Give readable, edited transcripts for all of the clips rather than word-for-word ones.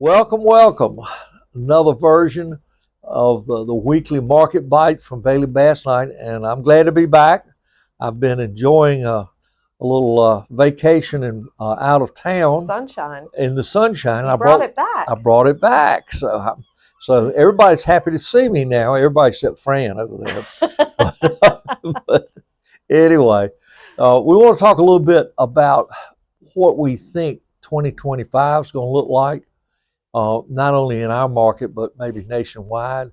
Welcome, welcome. Another version of the weekly market bite from Bailey Basnight, and I'm glad to be back. I've been enjoying a little vacation and out of town Sunshine. in the sunshine. You brought it back. I brought it back, so everybody's happy to see me now. Everybody except Fran over there. But anyway, we want to talk a little bit about what we think 2025 is going to look like, not only in our market, but maybe nationwide.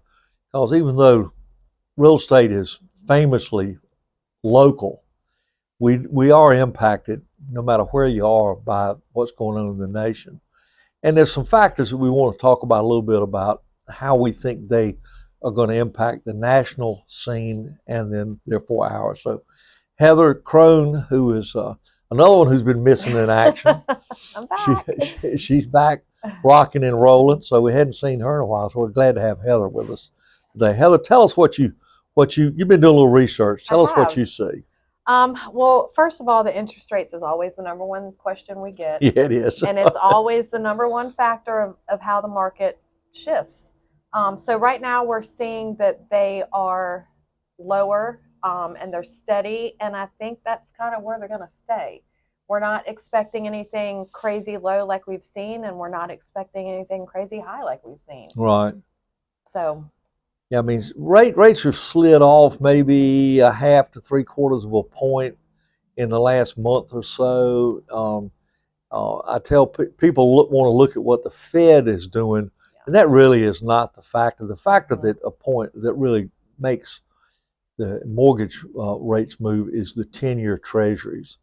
Because even though real estate is famously local, we are impacted no matter where you are by what's going on in the nation. And there's some factors that we want to talk about a little bit about how we think they are going to impact the national scene and then therefore ours. So Heather Crone, who is another one who's been missing in action. I'm back. She's back rocking and rolling. So we hadn't seen her in a while. So we're glad to have Heather with us today. Heather, tell us what you've been doing a little research. Tell us what you see. Well, first of all, the interest rates is always the number one question we get. Yeah, it is. And it's always the number one factor of how the market shifts. So right now we're seeing that they are lower and they're steady. And I think that's kind of where they're going to stay. We're not expecting anything crazy low like we've seen, and we're not expecting anything crazy high like we've seen. Right. So yeah, I mean, rates have slid off maybe a half to three quarters of a point in the last month or so. I tell people want to look at what the Fed is doing, and that really is not the factor. The factor that a point that really makes the mortgage rates move is the 10-year treasuries,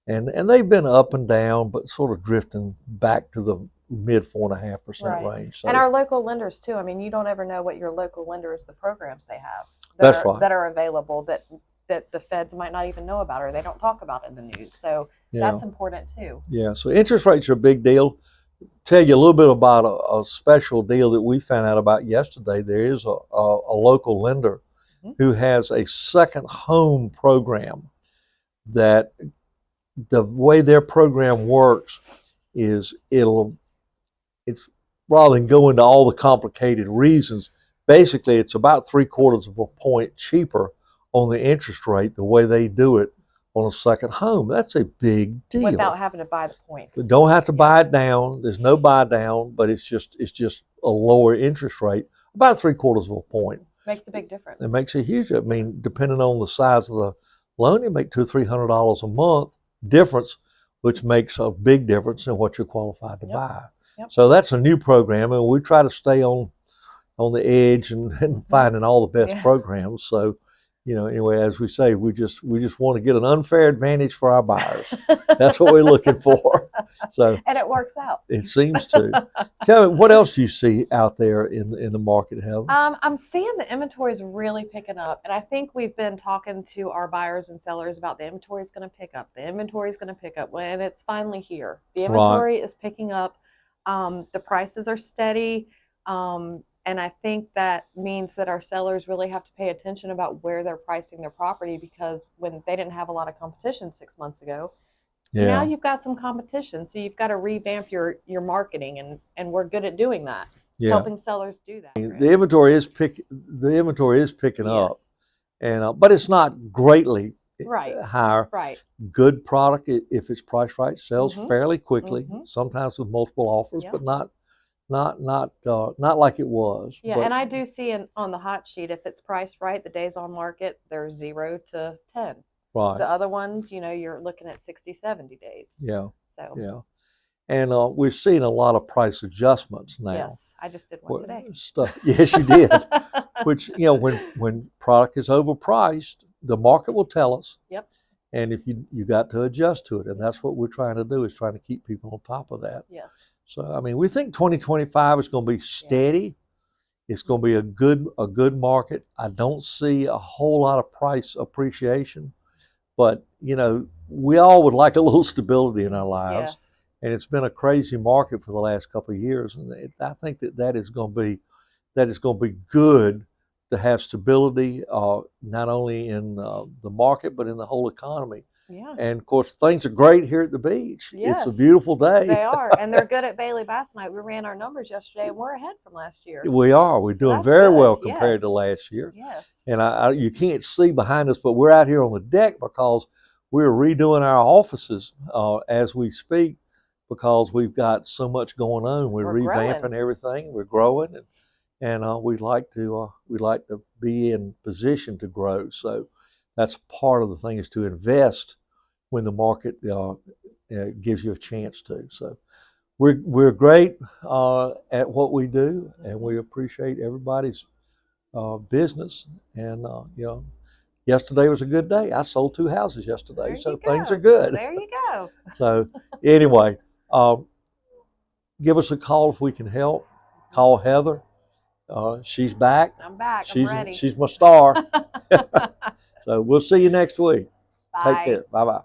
and they've been up and down, but sort of drifting back to the mid 4.5% range. So. And our local lenders too. I mean, you don't ever know what your local lenders, the programs they have that are available that the feds might not even know about or they don't talk about in the news. So that's important too. Yeah. So interest rates are a big deal. Tell you a little bit about a special deal that we found out about yesterday. There is a local lender who has a second home program. That the way their program works is it's rather than go into all the complicated reasons, basically it's about three quarters of a point cheaper on the interest rate the way they do it on a second home. That's a big deal. Without having to buy the points. You don't have to buy it down. There's no buy down, but it's just a lower interest rate, about three quarters of a point. Makes a big difference. It makes a huge. I mean, depending on the size of the loan, you make $200 or $300 a month difference, which makes a big difference in what you're qualified to buy. Yep. So that's a new program, and we try to stay on the edge and finding all the best programs. So, anyway, as we say, we just want to get an unfair advantage for our buyers. That's what we're looking for. So, and it works out. It seems to. Tell me, what else do you see out there in the market, Heather? I'm seeing the inventory is really picking up, and I think we've been talking to our buyers and sellers about the inventory is going to pick up. The inventory is going to pick up when it's finally here. The inventory is picking up. The prices are steady. And I think that means that our sellers really have to pay attention about where they're pricing their property, because when they didn't have a lot of competition 6 months ago, now you've got some competition. So you've got to revamp your marketing, and we're good at doing that, helping sellers do that. The inventory is picking up, and but it's not greatly higher. Right. Good product, if it's priced right, sells fairly quickly. Sometimes with multiple offers, but not like it was. Yeah, and I do see on the hot sheet, if it's priced right, the days on market, they're 0 to 10. Right. The other ones, you're looking at 60, 70 days. Yeah. So. Yeah. And we've seen a lot of price adjustments now. Yes, I just did one today. Yes, you did. Which, when product is overpriced, the market will tell us. Yep. And if you got to adjust to it, and that's what we're trying to do, is trying to keep people on top of that. Yes. So, I mean, we think 2025 is going to be steady. Yes. It's going to be a good market. I don't see a whole lot of price appreciation, but we all would like a little stability in our lives. Yes. And it's been a crazy market for the last couple of years, and I think that is going to be good to have stability, not only in the market but in the whole economy. Yeah. And of course, things are great here at the beach. Yes. It's a beautiful day. They are, and they're good at Bailey Basnight. We ran our numbers yesterday, and we're ahead from last year. We are. We're So doing that's very good. well compared to Yes. last year. Yes. And you can't see behind us, but we're out here on the deck because we're redoing our offices as we speak, because we've got so much going on. We're revamping growing. everything. We're growing, and we'd like to be in position to grow. So that's part of the thing, is to invest when the market gives you a chance to. So we're great at what we do, and we appreciate everybody's business. And yesterday was a good day. I sold 2 houses yesterday, so things are good. There you go. So anyway, give us a call if we can help. Call Heather. She's back. I'm back. I'm ready. She's my star. So we'll see you next week. Bye. Take care. Bye-bye.